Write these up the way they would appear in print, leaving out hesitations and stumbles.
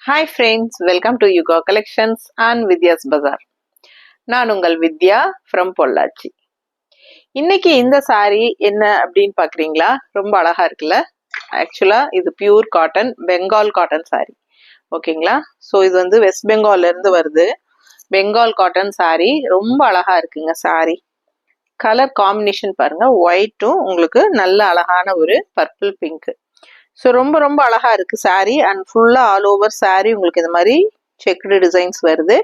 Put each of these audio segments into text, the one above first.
Hi friends, welcome to Yuga Collections and Vidya's Bazaar. நான் உங்கள் வித்யா from Pollachi. இன்னைக்கு இந்த saree என்ன அப்படின்னு பாக்குறீங்களா? ரொம்ப அழகா இருக்குல்ல? ஆக்சுவலா இது pure cotton, Bengal cotton saree. ஓகேங்களா? ஸோ இது வந்து வெஸ்ட் பெங்கால்ல இருந்து வருது. பெங்கால் காட்டன் saree ரொம்ப அழகா இருக்குங்க saree. கலர் காம்பினேஷன் பாருங்க, ஒயிட்டும் உங்களுக்கு நல்ல அழகான ஒரு பர்பிள் பிங்க். ஸோ ரொம்ப ரொம்ப அழகா இருக்கு saree அண்ட் ஃபுல்லா ஆல் ஓவர் saree உங்களுக்கு இந்த மாதிரி செக்டு டிசைன்ஸ் வருது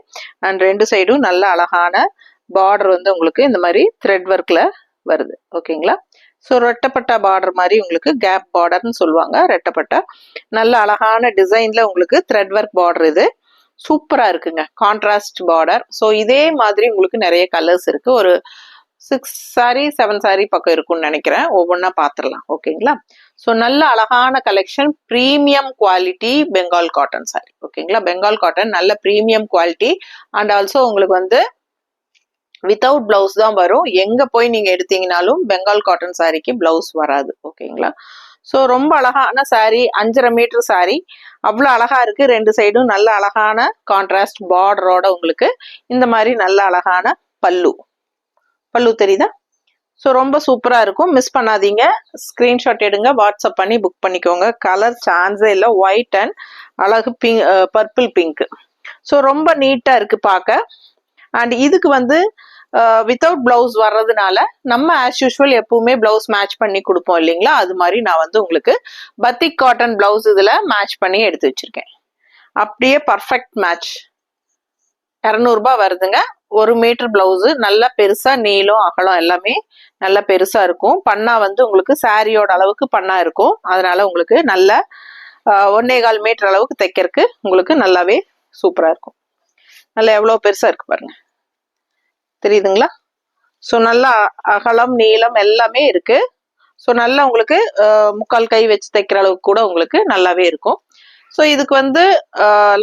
அண்ட் ரெண்டு சைடும் நல்ல அழகான பார்டர் வந்து உங்களுக்கு இந்த மாதிரி த்ரெட் ஒர்க்ல வருது. ஓகேங்களா? ஸோ ரெட்டப்பட்டா பார்டர் மாதிரி உங்களுக்கு கேப் பார்டர்னு சொல்லுவாங்க. ரெட்டப்பட்டா நல்ல அழகான டிசைன்ல உங்களுக்கு த்ரெட் ஒர்க் பார்டர் இது சூப்பரா இருக்குங்க. Contrast border. ஸோ இதே மாதிரி உங்களுக்கு நிறைய கலர்ஸ் இருக்கு. ஒரு 6 saree 7 saree பக்கம் இருக்கும்னு நினைக்கிறேன். ஒவ்வொன்றா பார்த்துடலாம். ஓகேங்களா? ஸோ நல்ல அழகான collection, premium quality Bengal cotton saree. ஓகேங்களா? பெங்கால் காட்டன் நல்ல ப்ரீமியம் குவாலிட்டி அண்ட் ஆல்சோ உங்களுக்கு வந்து வித்தவுட் பிளவுஸ் தான் வரும். எங்க போய் நீங்க எடுத்தீங்கனாலும் பெங்கால் காட்டன் சாரிக்கு பிளவுஸ் வராது. ஓகேங்களா? ஸோ ரொம்ப அழகான saree, 5.5 மீட்டர் saree, அவ்வளோ அழகா இருக்கு. ரெண்டு சைடும் நல்ல அழகான கான்ட்ராஸ்ட் பார்டரோட உங்களுக்கு இந்த மாதிரி நல்ல அழகான பல்லு தெரியுதா? ஸோ ரொம்ப சூப்பராக இருக்கும். மிஸ் பண்ணாதீங்க. ஸ்க்ரீன்ஷாட் எடுங்க, வாட்ஸ்அப் பண்ணி புக் பண்ணிக்கோங்க. கலர் சான்ஸே இல்லை. ஒயிட் அண்ட் அழகு பிங்க், பர்பிள் பிங்க். ஸோ ரொம்ப நீட்டாக இருக்கு பார்க்க. அண்ட் இதுக்கு வந்து வித்தவுட் பிளவுஸ் வர்றதுனால நம்ம ஆஸ் யூஷுவல் எப்பவுமே பிளவுஸ் மேட்ச் பண்ணி கொடுப்போம் இல்லைங்களா? அது மாதிரி நான் வந்து உங்களுக்கு பத்திக் காட்டன் பிளவுஸ் இதில் மேட்ச் பண்ணி எடுத்து வச்சிருக்கேன். அப்படியே பர்ஃபெக்ட் மேட்ச். 200 ரூபாய் வருதுங்க. 1 மீட்டர் பிளவுஸ் நல்லா பெருசா, நீளம் அகலம் எல்லாமே நல்லா பெருசா இருக்கும். பண்ணா வந்து உங்களுக்கு சாரியோட அளவுக்கு பண்ணா இருக்கும். அதனால உங்களுக்கு நல்ல 1.25 மீட்டர் அளவுக்கு தைக்கிறதுக்கு உங்களுக்கு நல்லாவே சூப்பரா இருக்கும். நல்லா எவ்வளவு பெருசா இருக்கு பாருங்க, தெரியுதுங்களா? ஸோ நல்லா அகலம் நீளம் எல்லாமே இருக்கு. ஸோ நல்லா உங்களுக்கு 3/4 கை வச்சு தைக்கிற அளவுக்கு கூட உங்களுக்கு நல்லாவே இருக்கும். ஸோ இதுக்கு வந்து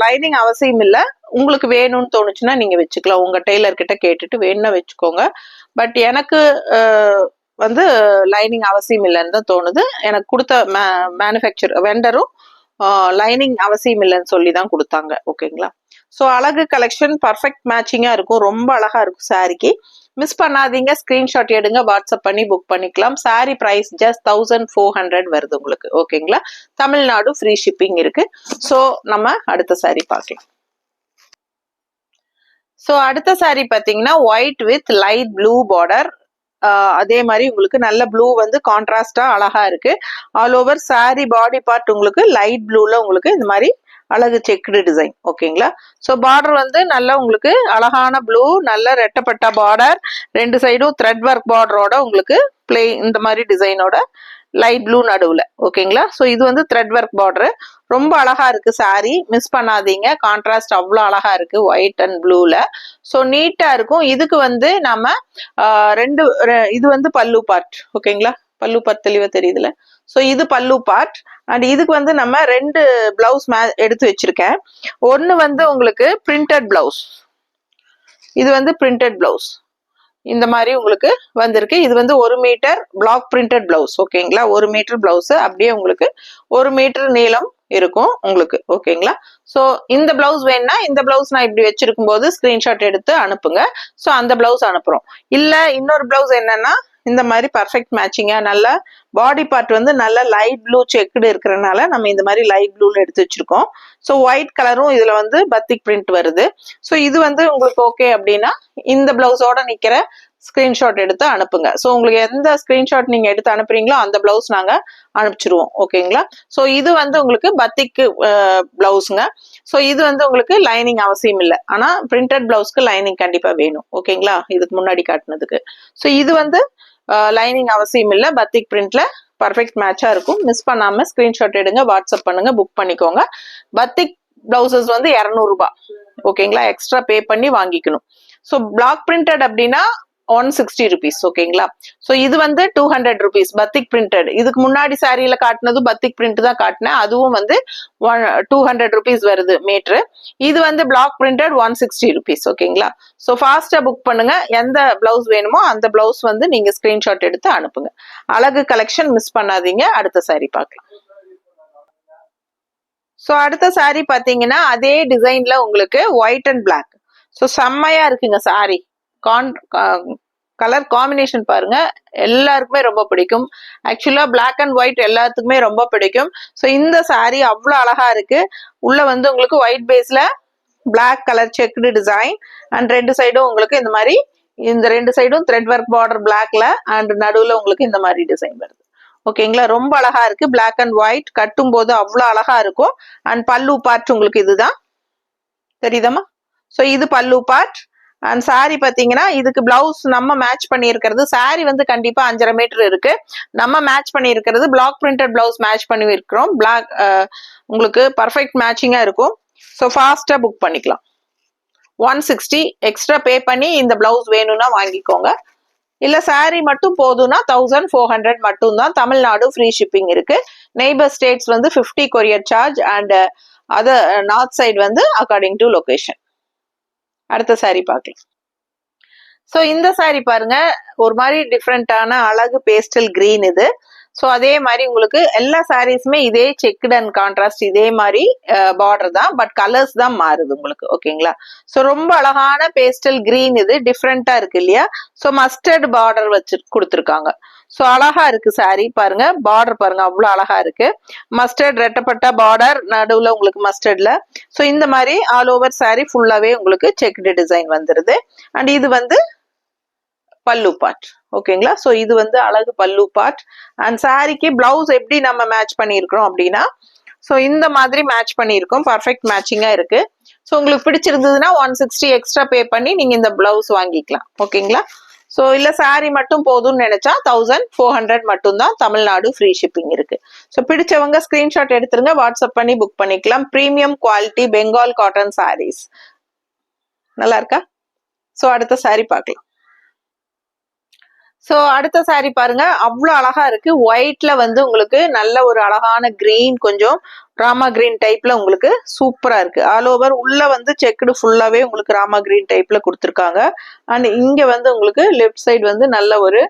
லைனிங் அவசியம் இல்லை. உங்களுக்கு வேணும்னு தோணுச்சுன்னா நீங்க வச்சுக்கலாம். உங்க டெய்லர் கிட்ட கேட்டுட்டு வேணும்னா வச்சுக்கோங்க. பட் எனக்கு வந்து லைனிங் அவசியம் இல்லைன்னு தான் தோணுது. எனக்கு கொடுத்த மேனுஃபேக்சர் வெண்டரும் லைனிங் அவசியம் இல்லைன்னு சொல்லி தான் கொடுத்தாங்க. ஓகேங்களா? ஸோ அழகு கலெக்ஷன், பர்ஃபெக்ட் மேட்சிங்கா இருக்கும். ரொம்ப அழகா இருக்கும் சாரிக்கு. மிஸ் பண்ணாதீங்க. ஸ்கிரீன்ஷாட் எடுங்க, வாட்ஸ்அப் பண்ணி புக் பண்ணிக்கலாம். சாரி பிரைஸ் ஜஸ்ட் 1400 வருது உங்களுக்கு. ஓகேங்களா? தமிழ்நாடு ஃப்ரீ ஷிப்பிங் இருக்கு. ஸோ நம்ம அடுத்த சாரி பார்க்கலாம். ஸோ அடுத்த சாரி பார்த்தீங்கன்னா white with light blue border. அதே மாதிரி உங்களுக்கு நல்ல ப்ளூ வந்து கான்ட்ராஸ்டா அழகா இருக்கு. All over sorry body part உங்களுக்கு லைட் ப்ளூல உங்களுக்கு இந்த மாதிரி அழகு செக்குடு டிசைன். ஓகேங்களா? ஸோ பார்டர் வந்து நல்ல உங்களுக்கு அழகான ப்ளூ, நல்ல ரெட்டப்பட்ட பார்டர், ரெண்டு சைடும் த்ரெட் ஒர்க் பார்டரோட உங்களுக்கு இந்த மாதிரி டிசைனோட லைட் ப்ளூ நடுவுல. ஓகேங்களா? ஸோ இது வந்து த்ரெட் ஒர்க் பார்டர். ரொம்ப அழகா இருக்கு சாரி, மிஸ் பண்ணாதீங்க. கான்ட்ராஸ்ட் அவ்வளோ அழகா இருக்கு ஒயிட் அண்ட் ப்ளூல. ஸோ நீட்டா இருக்கும். இதுக்கு வந்து நம்ம இது வந்து பல்லு பார்ட். ஓகேங்களா? பல்லு பார்ட் தெளிவா தெரியுதுல? ஸோ இது பல்லு பார்ட் அண்ட் இதுக்கு வந்து நம்ம 2 பிளவுஸ் எடுத்து வச்சிருக்கேன். ஒன்னு வந்து உங்களுக்கு பிரிண்டட் பிளவுஸ், இது வந்து பிரிண்டட் பிளவுஸ் இந்த மாதிரி உங்களுக்கு வந்திருக்கு. இது வந்து 1 மீட்டர் பிளாக் பிரிண்டட் பிளவுஸ். ஓகேங்களா? 1 மீட்டர் பிளவுஸ் அப்படியே உங்களுக்கு 1 மீட்டர் நீளம் இருக்கும் உங்களுக்கு. ஓகேங்களா? ஸோ இந்த பிளவுஸ் வேணும்னா இந்த பிளவுஸ் நான் இப்படி வச்சிருக்கும் போது ஸ்கிரீன்ஷாட் எடுத்து அனுப்புங்க. ஸோ அந்த பிளவுஸ் அனுப்புறோம். இல்ல இன்னொரு பிளவுஸ் என்னன்னா இந்த மாதிரி பர்ஃபெக்ட் மேட்சிங்கா நல்ல பாடி பார்ட் வந்து நல்ல லைட் ப்ளூ செக்குடு இருக்கிறதுனால நம்ம இந்த மாதிரி லைட் ப்ளூல எடுத்து வச்சிருக்கோம். ஸோ ஒயிட் கலரும் இதுல வந்து பத்திக் பிரிண்ட் வருது. ஸோ இது வந்து உங்களுக்கு ஓகே அப்படின்னா இந்த பிளவுஸோட நிக்கிற ஸ்கிரீன்ஷாட் எடுத்து அனுப்புங்க. ஸோ உங்களுக்கு எந்த ஸ்கிரீன்ஷாட் நீங்க எடுத்து அனுப்புறீங்களோ அந்த பிளவுஸ் நாங்க அனுப்பிச்சிருவோம். ஓகேங்களா? ஸோ இது வந்து உங்களுக்கு பத்திக்கு பிளவுஸுங்க. ஸோ இது வந்து உங்களுக்கு லைனிங் அவசியம் இல்லை. ஆனா பிரிண்டட் பிளவுஸ்க்கு லைனிங் கண்டிப்பா வேணும். ஓகேங்களா? இதுக்கு முன்னாடி காட்டினதுக்கு. ஸோ இது வந்து லைனிங் அவசியம் இல்லை. பத்திக் பிரிண்ட்ல பர்ஃபெக்ட் மேட்சா இருக்கும். மிஸ் பண்ணாம ஸ்கிரீன்ஷாட் எடுங்க, வாட்ஸ்அப் பண்ணுங்க, புக் பண்ணிக்கோங்க. பத்திக் பிளவுசஸ் வந்து 200 ரூபாய். ஓகேங்களா? எக்ஸ்ட்ரா பே பண்ணி வாங்கிக்கணும். ஸோ பிளாக் பிரிண்டட் அப்படின்னா 160 rupees. ஓகேங்களா? ஸோ இது வந்து 200 rupees பத்திக் பிரிண்டட். இதுக்கு முன்னாடி சாரியில காட்டினது பத்திக் பிரிண்ட் தான் காட்டினேன். அதுவும் வந்து 200 rupees வருது மீட்டர். இது வந்து பிளாக் பிரிண்டட் 160 rupees. ஓகேங்களா? ஸோ ஃபாஸ்டா புக் பண்ணுங்க. எந்த பிளவுஸ் வேணுமோ அந்த பிளவுஸ் வந்து நீங்க ஸ்கிரீன்ஷாட் எடுத்து அனுப்புங்க. அழகு கலெக்ஷன் மிஸ் பண்ணாதீங்க. அடுத்த சாரி பார்க்கலாம். ஸோ அடுத்த சாரி பாத்தீங்கன்னா அதே டிசைன்ல உங்களுக்கு ஒயிட் அண்ட் பிளாக். ஸோ செம்மையா இருக்குங்க சாரி. கலர் காம்பினேஷன் பாருங்க, எல்லாருக்குமே ரொம்ப பிடிக்கும். ஆக்சுவலா பிளாக் அண்ட் ஒயிட் எல்லாத்துக்குமே ரொம்ப பிடிக்கும். ஸோ இந்த சாரி அவ்வளோ அழகா இருக்கு. உள்ள வந்து உங்களுக்கு ஒயிட் பேஸ்ல black colour checked design and ரெண்டு சைடும் உங்களுக்கு இந்த மாதிரி, இந்த ரெண்டு சைடும் த்ரெட் ஒர்க் பார்டர் பிளாக்ல அண்ட் நடுவுல உங்களுக்கு இந்த மாதிரி டிசைன் வருது. ஓகேங்களா, ரொம்ப அழகா இருக்கு. பிளாக் அண்ட் ஒயிட் கட்டும் போது அவ்வளோ அழகா இருக்கும். அண்ட் பல்லு பார்ட் உங்களுக்கு இதுதான் தெரியுதமா. ஸோ இது பல்லு பார்ட். அண்ட் சாரி பாத்தீங்கன்னா இதுக்கு பிளவுஸ் நம்ம மேட்ச் பண்ணியிருக்கிறது. சாரி வந்து கண்டிப்பா 5.5 மீட்டர் இருக்கு. நம்ம மேட்ச் பண்ணியிருக்கிறது பிளாக் பிரிண்டட் பிளவுஸ் மேட்ச் பண்ணி இருக்கிறோம். பிளாக் உங்களுக்கு பர்ஃபெக்ட் மேட்சிங்கா இருக்கும். ஸோ ஃபாஸ்டா புக் பண்ணிக்கலாம். 160 எக்ஸ்ட்ரா பே பண்ணி இந்த பிளவுஸ் வேணும்னா வாங்கிக்கோங்க. இல்ல சாரி மட்டும் போதும்னா 1400 மட்டும் தான். தமிழ்நாடு ஃப்ரீ ஷிப்பிங் இருக்கு. நெய்பர் ஸ்டேட்ஸ் வந்து 50 courier charge and other north side வந்து அக்கார்டிங் டு லொகேஷன். அடுத்த சாரி பார்க்கலாம். ஸோ இந்த சாரி பாருங்க, ஒரு மாதிரி டிஃப்ரெண்டான அழகு பேஸ்டல் கிரீன் இது. ஸோ அதே மாதிரி உங்களுக்கு எல்லா சாரீஸுமே இதே செக்குடு அண்ட் கான்ட்ராஸ்ட் இதே மாதிரி பார்டர் தான், பட் கலர்ஸ் தான் மாறுது உங்களுக்கு. ஓகேங்களா, ஸோ ரொம்ப அழகான பேஸ்டல் கிரீன் இது, டிஃப்ரெண்டா இருக்கு இல்லையா. ஸோ மஸ்டர்ட் பார்டர் வச்சு கொடுத்துருக்காங்க. ஸோ அழகா இருக்கு சாரி பாருங்க, பார்டர் பாருங்க அவ்வளோ அழகா இருக்கு. மஸ்டர்ட் ரெட்டப்பட்ட பார்டர், நடுவில் உங்களுக்கு மஸ்டர்ட்ல. ஸோ இந்த மாதிரி ஆல் ஓவர் சாரி ஃபுல்லாவே உங்களுக்கு செக்குடு டிசைன் வந்துருது. அண்ட் இது வந்து பல்லு பார்ட். ஓகேங்களா, ஸோ இது வந்து அழகு பல்லு பார்ட். அண்ட் சாரிக்கு பிளவுஸ் எப்படி நம்ம மேட்ச் பண்ணியிருக்கிறோம் அப்படின்னா, ஸோ இந்த மாதிரி மேட்ச் பண்ணியிருக்கோம். பர்ஃபெக்ட் மேட்சிங்கா இருக்கு. ஸோ உங்களுக்கு பிடிச்சிருந்ததுன்னா 160 எக்ஸ்ட்ரா பே பண்ணி நீங்க இந்த பிளவுஸ் வாங்கிக்கலாம். ஓகேங்களா, ஸோ இல்ல சாரி மட்டும் போதும்னு நினைச்சா 1400 மட்டும் தான். தமிழ்நாடு ஃப்ரீ ஷிப்பிங் இருக்கு. ஸோ பிடிச்சவங்க ஸ்கிரீன்ஷாட் எடுத்துருங்க, வாட்ஸ்அப் பண்ணி புக் பண்ணிக்கலாம். Premium quality Bengal cotton saris. நல்லா இருக்கா? ஸோ அடுத்த சாரி பார்க்கலாம். ஸோ அடுத்த சாரி பாருங்க, அவ்வளோ அழகா இருக்கு. ஒயிட்ல வந்து உங்களுக்கு நல்ல ஒரு அழகான கிரீன், கொஞ்சம் ராமா கிரீன் டைப்ல உங்களுக்கு சூப்பரா இருக்கு. ஆல் ஓவர் உள்ள வந்து செக்குடு ஃபுல்லாவே உங்களுக்கு ராமா கிரீன் டைப்ல கொடுத்துருக்காங்க. அண்ட் இங்க வந்து உங்களுக்கு லெஃப்ட் சைடு வந்து நல்ல ஒரு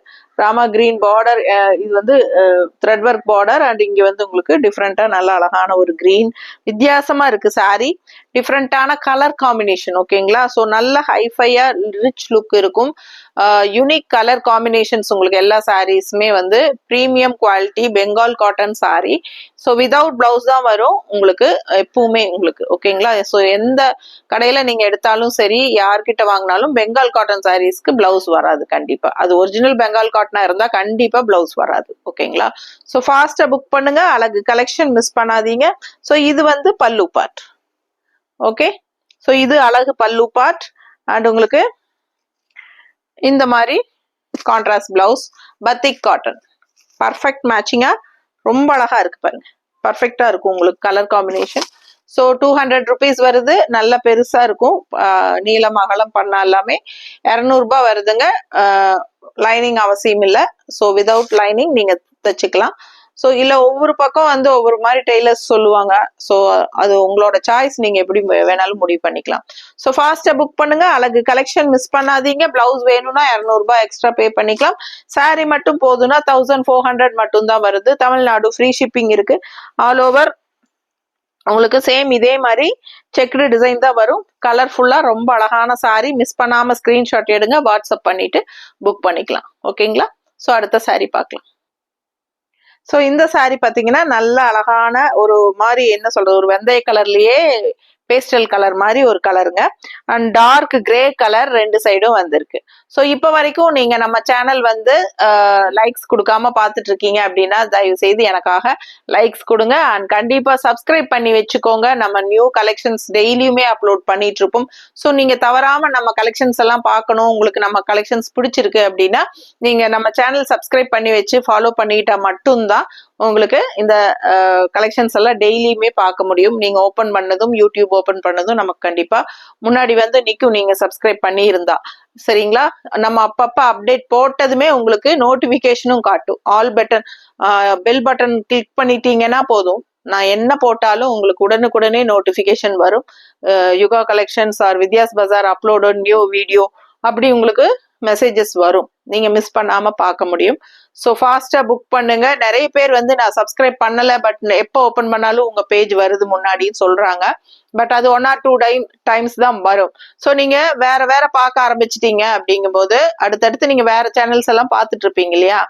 ராமா கிரீன் பார்டர். இது வந்து த்ரெட் ஒர்க் பார்டர். அண்ட் இங்க வந்து உங்களுக்கு டிஃப்ரெண்டா நல்ல அழகான ஒரு கிரீன், வித்தியாசமா இருக்கு சாரி. டிஃப்ரெண்டான கலர் காம்பினேஷன். ஓகேங்களா, ஸோ நல்ல ஹைஃபையா ரிச் லுக் இருக்கும். யூனிக் கலர் காம்பினேஷன்ஸ் உங்களுக்கு எல்லா சாரீஸுமே வந்து premium quality Bengal cotton sorry. So without blouse தான் வரும் உங்களுக்கு எப்பவுமே உங்களுக்கு. ஓகேங்களா, ஸோ எந்த கடையில நீங்க எடுத்தாலும் சரி, யார்கிட்ட வாங்கினாலும் பெங்கால் காட்டன் சாரீஸ்க்கு பிளவுஸ் வராது கண்டிப்பா. அது ஒரிஜினல் பெங்கால் காட்டனா இருந்தா கண்டிப்பா பிளவுஸ் வராது. ஓகேங்களா, ஸோ ஃபாஸ்டா புக் பண்ணுங்க. அழகு கலெக்ஷன் மிஸ் பண்ணாதீங்க. ஸோ இது வந்து பல்லு பார்ட். ஓகே, ஸோ இது அழகு பல்லு பார்ட். அண்ட் உங்களுக்கு இந்த மாதிரி கான்ட்ராஸ்ட் பிளவுஸ், பத்திக் காட்டன், பர்ஃபெக்ட் மேட்சிங்கா ரொம்ப அழகா இருக்கு பாருங்க. பர்ஃபெக்டா இருக்கும் உங்களுக்கு கலர் காம்பினேஷன். ஸோ 200 ருபீஸ் வருது. நல்ல பெருசா இருக்கும். நீளம் அகலம் பண்ணா எல்லாமே 200 ரூபாய் வருதுங்க. லைனிங் அவசியம் இல்லை. ஸோ விதவுட் லைனிங் நீங்க தச்சுக்கலாம். ஸோ இல்ல ஒவ்வொரு பக்கம் வந்து ஒவ்வொரு மாதிரி டெய்லர்ஸ் சொல்லுவாங்க. ஸோ அது உங்களோட சாய்ஸ், நீங்க எப்படி வேணாலும் முடிவு பண்ணிக்கலாம். ஸோ ஃபாஸ்டா புக் பண்ணுங்க. அழகு கலெக்ஷன் மிஸ் பண்ணாதீங்க. பிளவுஸ் வேணும்னா 200 ரூபாய் எக்ஸ்ட்ரா பே பண்ணிக்கலாம். சாரி மட்டும் போதும்னா 1400 மட்டும் தான் வருது. தமிழ்நாடு ஃப்ரீ ஷிப்பிங் இருக்கு. ஆல் ஓவர் உங்களுக்கு சேம் இதே மாதிரி செக்குடு டிசைன் தான் வரும். கலர்ஃபுல்லா ரொம்ப அழகான சாரி. மிஸ் பண்ணாம ஸ்கிரீன்ஷாட் எடுங்க, வாட்ஸ்அப் பண்ணிட்டு புக் பண்ணிக்கலாம். ஓகேங்களா, ஸோ அடுத்த சாரி பார்க்கலாம். ஸோ இந்த சாரி பார்த்தீங்கன்னா நல்ல அழகான ஒரு மாதிரி, என்ன சொல்றது, ஒரு வெந்தய கலர்லயே பேஸ்டல் கலர் மாதிரி ஒரு கலருங்க. அண்ட் டார்க் கிரே கலர் ரெண்டு சைடும் வந்திருக்கு. ஸோ இப்போ வரைக்கும் நீங்க நம்ம சேனல் வந்து லைக்ஸ் கொடுக்காம பார்த்துட்டு இருக்கீங்க அப்படின்னா தயவு செய்து எனக்காக லைக்ஸ் கொடுங்க. அண்ட் கண்டிப்பா சப்ஸ்கிரைப் பண்ணி வச்சுக்கோங்க. நம்ம நியூ கலெக்ஷன்ஸ் டெய்லியுமே அப்லோட் பண்ணிட்டு இருப்போம். ஸோ நீங்க தவறாம நம்ம கலெக்ஷன்ஸ் எல்லாம் பார்க்கணும், உங்களுக்கு நம்ம கலெக்ஷன்ஸ் பிடிச்சிருக்கு அப்படின்னா நீங்க நம்ம சேனல் சப்ஸ்கிரைப் பண்ணி வச்சு ஃபாலோ பண்ணிட்டா மட்டும்தான் உங்களுக்கு இந்த கலெக்ஷன்ஸ் எல்லாம் டெய்லியுமே பார்க்க முடியும். நீங்க ஓபன் பண்ணதும், யூடியூப் ஓபன் பண்ணதும் நமக்கு கண்டிப்பா முன்னாடி வந்து நிக்கும், நீங்க சப்ஸ்கிரைப் பண்ணி இருந்தா. சரிங்களா, நம்ம அப்பப்ப அப்டேட் போட்டதுமே உங்களுக்கு நோட்டிபிகேஷனும் காட்டும். All button, bell button click பண்ணிட்டீங்கன்னா போதும், நான் என்ன போட்டாலும் உங்களுக்கு உடனுக்குடனே நோட்டிபிகேஷன் வரும். Yuga collections are Vidya's Bazaar uploaded new video அப்படி உங்களுக்கு மெசேஜஸ் வரும். நீங்க மிஸ் பண்ணாம பார்க்க முடியும். ஸோ ஃபாஸ்டா புக் பண்ணுங்க. நிறைய பேர் வந்து நான் சப்ஸ்கிரைப் பண்ணல, பட் எப்போ ஓப்பன் பண்ணாலும் உங்க பேஜ் வருது முன்னாடின்னு சொல்றாங்க. பட் அது 1 or 2 டைம்ஸ் தான் வரும். ஸோ நீங்க வேற வேற பார்க்க ஆரம்பிச்சிட்டீங்க அப்படிங்கும்போது அடுத்தடுத்து நீங்க வேற சேனல்ஸ் எல்லாம் பார்த்துட்டு இருப்பீங்க இல்லையா,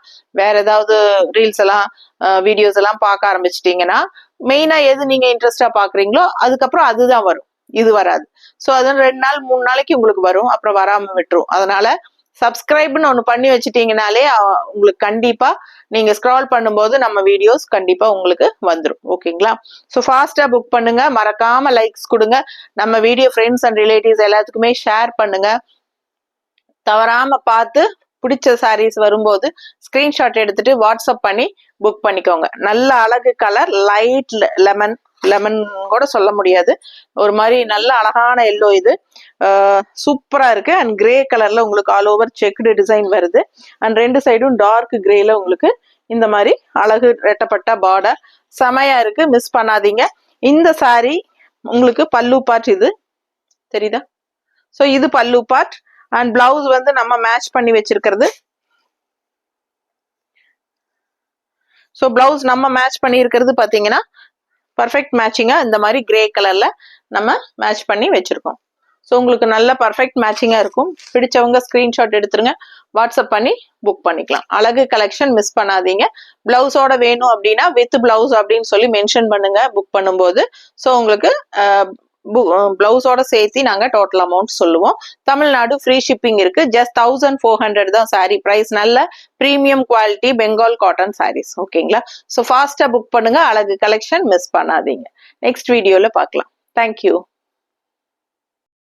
வேற ஏதாவது ரீல்ஸ் எல்லாம் வீடியோஸ் எல்லாம் பார்க்க ஆரம்பிச்சிட்டீங்கன்னா மெயினா எது நீங்க இன்ட்ரெஸ்டா பாக்குறீங்களோ அதுக்கப்புறம் அதுதான் வரும், இது வராது. ஸோ அது 2 நாள் 3 நாளைக்கு உங்களுக்கு வரும், அப்புறம் வராம விட்டுரும். அதனால சப்ஸ்கிரைப்னு ஒன்று பண்ணி வச்சுட்டீங்கனாலே உங்களுக்கு கண்டிப்பா நீங்க ஸ்க்ரால் பண்ணும்போது நம்ம வீடியோஸ் கண்டிப்பா உங்களுக்கு வந்துடும். ஓகேங்களா? ஸோ ஃபாஸ்டா புக் பண்ணுங்க, மறக்காம லைக்ஸ் கொடுங்க, நம்ம வீடியோ ஃப்ரெண்ட்ஸ் அண்ட் ரிலேட்டிவ்ஸ் எல்லாத்துக்குமே ஷேர் பண்ணுங்க. தவறாம பார்த்து பிடிச்ச சாரீஸ் வரும்போது ஸ்கிரீன்ஷாட் எடுத்துட்டு வாட்ஸ்அப் பண்ணி புக் பண்ணிக்கோங்க. நல்ல அழகு கலர், லைட் லெமன், லெமன் கூட சொல்ல முடியாது, ஒரு மாதிரி நல்ல அழகான எல்லோ. இது சூப்பரா இருக்கு. அண்ட் கிரே கலர்ல உங்களுக்கு ஆல் ஓவர் செக்குடு டிசைன் வருது. அண்ட் 2 சைடும் டார்க் கிரேல உங்களுக்கு இந்த மாதிரி அழகு ரெட்டப்பட்ட பார்டர் செமையா இருக்கு, மிஸ் பண்ணாதீங்க. இந்த சாரி உங்களுக்கு பல்லு பார்ட், இது தெரியுதா? ஸோ இது பல்லு பார்ட். அண்ட் பிளவுஸ் வந்து நம்ம மேட்ச் பண்ணி வச்சிருக்கிறது. ஸோ பிளவுஸ் நம்ம மேட்ச் பண்ணி இருக்கிறது பாத்தீங்கன்னா பர்ஃபெக்ட் மேட்சிங்கா இந்த மாதிரி கிரே கலர்ல நம்ம மேட்ச் பண்ணி வச்சிருக்கோம். ஸோ உங்களுக்கு நல்ல பர்ஃபெக்ட் மேட்சிங்கா இருக்கும். பிடிச்சவங்க ஸ்கிரீன்ஷாட் எடுத்துருங்க, வாட்ஸ்அப் பண்ணி புக் பண்ணிக்கலாம். அழகு கலெக்ஷன் மிஸ் பண்ணாதீங்க. பிளவுஸோட வேணும் அப்படின்னா வித் பிளவுஸ் அப்படின்னு சொல்லி மென்ஷன் பண்ணுங்க புக் பண்ணும்போது. ஸோ உங்களுக்கு பிளவுஸோட சேர்த்து நாங்க டோட்டல் அமௌண்ட் சொல்லுவோம். தமிழ்நாடு ஃப்ரீ ஷிப்பிங் இருக்கு. ஜஸ்ட் 1400 தான் சாரி பிரைஸ். நல்ல premium quality Bengal cotton saris. ஓகேங்களா? ஸோ ஃபாஸ்டா புக் பண்ணுங்க, அழகு கலெக்ஷன் மிஸ் பண்ணாதீங்க. நெக்ஸ்ட் வீடியோல பார்க்கலாம். தேங்க்யூ.